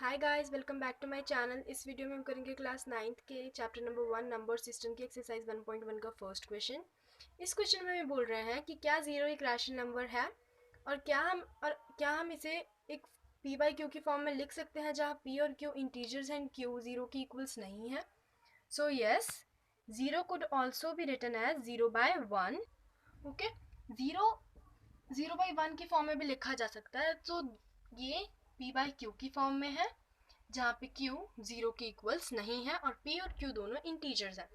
Hi guys, welcome back to my channel. इस video में हम करेंगे क्लास 9th के चैप्टर नंबर 1 नंबर सिस्टम की एक्सरसाइज 1.1 का फर्स्ट क्वेश्चन। इस क्वेश्चन में बोल रहे हैं कि क्या जीरो एक रैशनल नंबर है और क्या हम इसे एक p बाई क्यू की फॉर्म में लिख सकते हैं जहाँ p और q integers and q zero की इक्वल्स नहीं है। So yes, zero could also be written as 0/1। Okay, zero by one की फॉर्म में भी लिखा जा सकता है। तो ये p बाई क्यू की फॉर्म में है जहाँ पे q जीरो के इक्वल्स नहीं है और p और q दोनों इंटीजर्स हैं।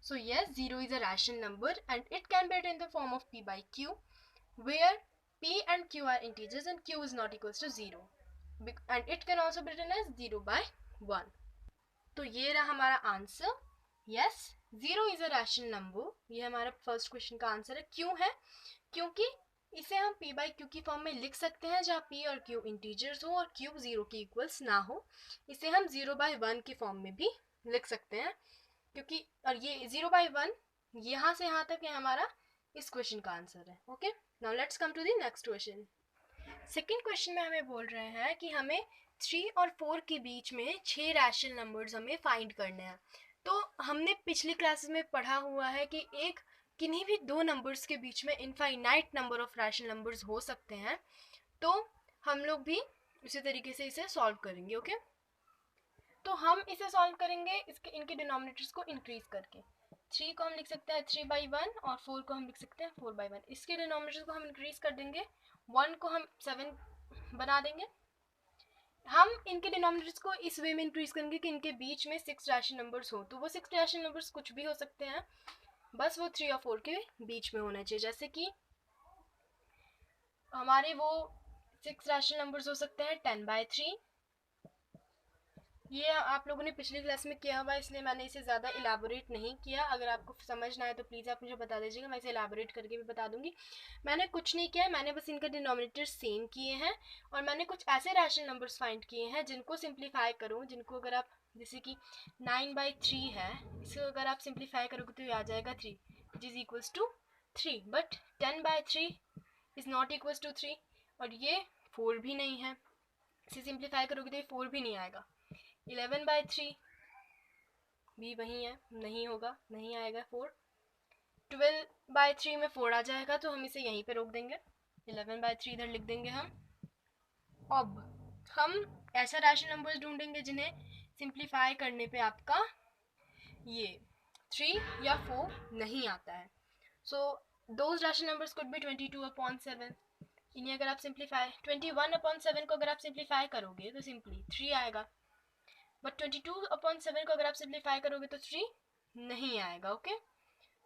So yes, zero is a rational number and it can be written in the form of p by q where p and q are integers and q is not equals to 0 and it can also be written as 0/1। तो ये रहा हमारा answer. Yes, zero is a rational number, ये हमारा first question का answer है। क्यों है? क्योंकि इसे हम p बाई क्यू की फॉर्म में लिख सकते हैं जहाँ p और q इंटीजर्स हो और q जीरो के इक्वल्स ना हो। इसे हम 0/1 की फॉर्म में भी लिख सकते हैं क्योंकि और ये 0/1 यहाँ से यहाँ तक है हमारा इस क्वेश्चन का आंसर है। Okay, now let's come to the next question. Second question में हमें बोल रहे हैं कि हमें 3 और 4 के बीच में 6 रैशनल नंबर्स हमें फाइंड करने हैं। तो हमने पिछली क्लासेस में पढ़ा हुआ है कि एक किन्हीं भी दो नंबर्स के बीच में infinite number of rational numbers हो सकते हैं। तो हम लोग भी उसी तरीके से इसे सॉल्व करेंगे। ओके, तो हम इसे सॉल्व करेंगे इनके डिनोमिनेटर्स को इंक्रीज करके। 3 को हम लिख सकते हैं 3/1 और 4 को हम लिख सकते हैं 4/1। इसके डिनोमिनेटर्स को हम इंक्रीज कर देंगे, 1 को हम 7 बना देंगे। हम इनके डिनोमिनेटर्स को इस वे में इंक्रीज करेंगे कि इनके बीच में 6 रैशनल नंबर्स हो। तो वो 6 रैशनल नंबर्स कुछ भी हो सकते हैं, बस वो 3 और 4 के बीच में होना चाहिए। जैसे कि हमारे वो 6 रैशनल नंबर्स हो सकते हैं 10/3। ये आप लोगों ने पिछली क्लास में किया हुआ है, इसलिए मैंने इसे ज़्यादा इलाबोरेट नहीं किया। अगर आपको समझ ना आए तो प्लीज़ आप मुझे बता दीजिएगा, मैं इसे इलाबोरेट करके भी बता दूंगी। मैंने कुछ नहीं किया है, मैंने बस इनका डिनोमिनेटर सेम किए हैं और मैंने कुछ ऐसे रैशनल नंबर्स फाइंड किए हैं जिनको सिंप्लीफाई करूँ, जिनको अगर आप जैसे कि 9/3 है, इसको अगर आप सिंप्लीफाई करोगे तो ये आ जाएगा 3 which is equals to 3। But 10/3 is not equals to 3 और ये 4 भी नहीं है। इसे सिंप्लीफाई करोगे तो ये 4 भी नहीं आएगा। 11/3 भी वही है, नहीं होगा, नहीं आएगा 4। 12/3 में 4 आ जाएगा तो हम इसे यहीं पे रोक देंगे, 11/3 इधर लिख देंगे हम। अब हम ऐसा रैशनल नंबर्स ढूंढेंगे जिन्हें सिंप्लीफाई करने पे आपका ये 3 या 4 नहीं आता है। So those rational numbers could be 22/7। इन्हें अगर आप सिंप्लीफाई 21/7 को अगर आप सिंप्लीफाई करोगे तो सिंपली 3 आएगा, बट 22/7 को अगर आप सिंप्लीफाई करोगे तो 3 नहीं आएगा। ओके,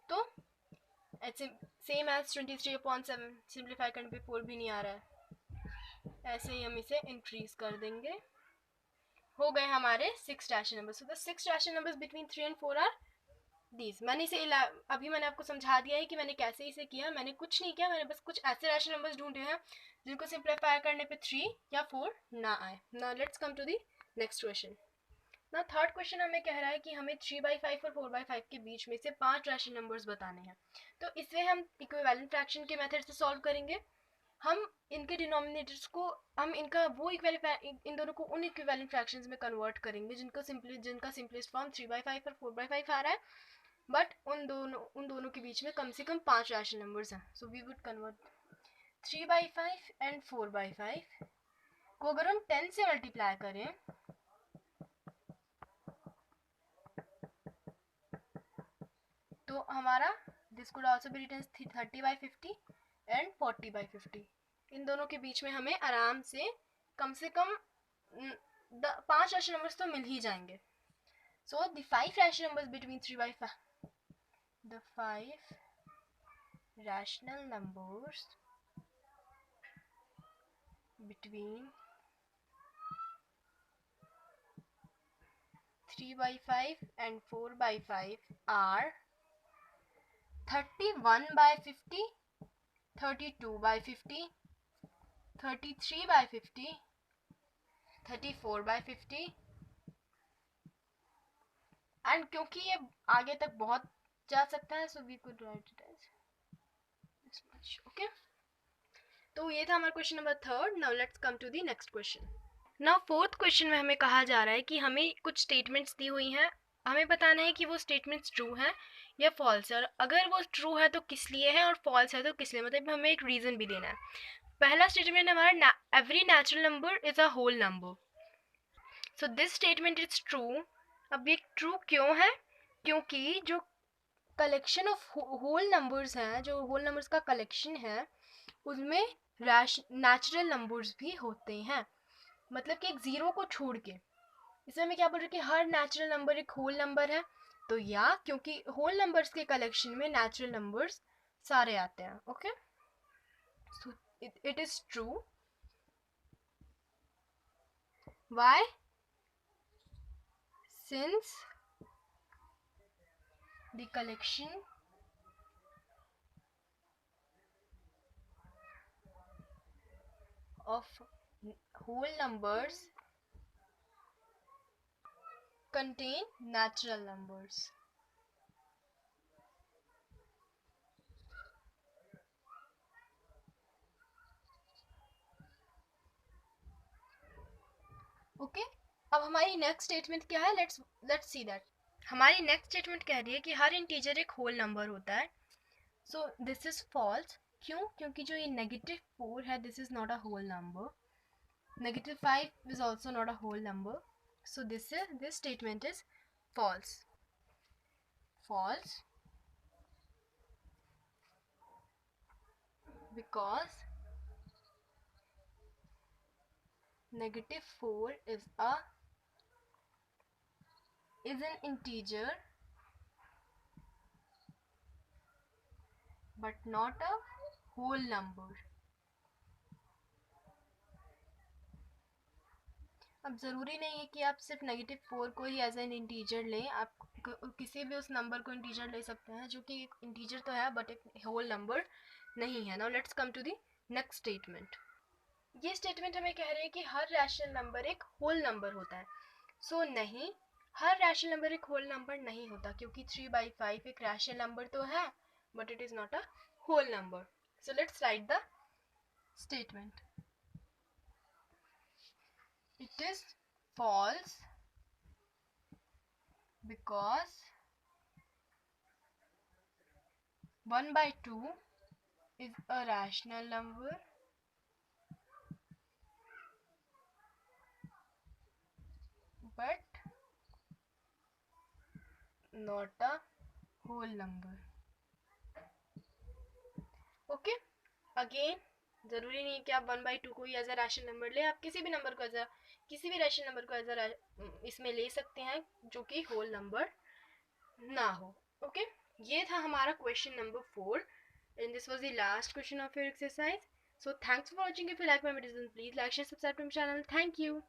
तो सेम एज 23/7 सिंप्लीफाई करने पे 4 भी नहीं आ रहा है। ऐसे ही हम इसे इंक्रीज कर देंगे। हो गए हमारे 6 रैशनल नंबर्स। तो 6 rational numbers between 3 and 4 are these. मैंने इसे अभी मैंने आपको समझा दिया है कि मैंने कैसे इसे किया। मैंने कुछ नहीं किया, मैंने बस कुछ ऐसे रैशनल नंबर्स ढूंढे हैं जिनको सिंप्लीफाई करने पे 3 या 4 ना आए। Now let's come to the next question. ना थर्ड क्वेश्चन हमें कह रहा है कि हमें 3/5 और 4/5 के बीच में से 5 रैशनल नंबर्स बताने हैं। तो इसे हम इक्विवेलेंट फ्रैक्शन के मेथड से सॉल्व करेंगे। हम इनके डिनोमिनेटर्स को हम इनका वो इन दोनों को उन इक्विवेलेंट फ्रैक्शंस में कन्वर्ट करेंगे जिनका सिंपलेस्ट फॉर्म 3/5 और 4/5 आ रहा है, बट उन दोनों के बीच में कम से कम 5 रैशनल नंबर्स हैं। So we would convert 3/5 and 4/5 को अगर हम 10 से मल्टीप्लाई करें तो हमारा this could also be written 30/50 and 40/50। इन दोनों के बीच में हमें आराम से कम 5 रैशनल नंबर्स तो मिल ही जाएंगे। So the 5 rational numbers between 3/5, the 5 rational numbers between 3/5 and 4/5 are 31/50, 32/50, 33/50, 34/50 and क्योंकि ये आगे तक बहुत जा सकता है so we could write it as this much. Okay, तो ये था हमारा question number third. Now let's come to the next question. Now fourth question में हमें कहा जा रहा है कि हमें कुछ स्टेटमेंट्स दी हुई हैं, हमें बताना है कि वो स्टेटमेंट्स ट्रू हैं या फॉल्स है, और अगर वो ट्रू है तो किस लिए है और फॉल्स है तो किस लिए, मतलब हमें एक रीज़न भी देना है। पहला स्टेटमेंट हमारा every natural number is a whole number, so this statement is true. अब ये ट्रू क्यों है? क्योंकि जो कलेक्शन ऑफ होल नंबर्स हैं, जो होल नंबर्स का कलेक्शन है, उसमें नेचुरल नंबर्स भी होते हैं, मतलब कि एक ज़ीरो को छोड़ के। इसमें हमें क्या बोल रहे हैं कि हर नेचुरल नंबर एक होल नंबर है, तो या क्योंकि होल नंबर्स के कलेक्शन में नेचुरल नंबर्स सारे आते हैं। Okay, so it is true. Why? Since the collection of whole numbers contain natural numbers. Okay, अब हमारी नेक्स्ट स्टेटमेंट क्या है? Let's see that. हमारी नेक्स्ट स्टेटमेंट कह रही है कि हर इंटीजर एक होल नंबर होता है, सो दिस इज फॉल्स। क्यों? क्योंकि जो ये -4 है, this is not a whole number. -5 is also not a whole number, so this statement is false. False because -4 is an integer but not a whole number. अब ज़रूरी नहीं है कि आप सिर्फ -4 को ही एज एन इंटीजर लें, आप किसी भी उस नंबर को इंटीजर ले सकते हैं जो कि एक इंटीजर तो है बट एक होल नंबर नहीं है। Now let's come to the next statement. ये स्टेटमेंट हमें कह रहे हैं कि हर रैशनल नंबर एक होल नंबर होता है। सो नहीं, हर रैशनल नंबर एक होल नंबर नहीं होता, क्योंकि 3/5 एक रैशनल नंबर तो है but it is not a whole number. So let's write the statement. It is false because 1/2 is a rational number but not a whole number. Okay, again ज़रूरी नहीं कि आप 1/2 को ही एज अ रैशनल नंबर ले, आप किसी भी number को किसी भी रैशनल नंबर को एज अ इसमें ले सकते हैं जो कि होल नंबर ना हो। ओके, ये था हमारा question number 4 and this was the last question of your exercise. So thanks for watching. If you like my videos, then please like, share, subscribe to my channel. Thank you.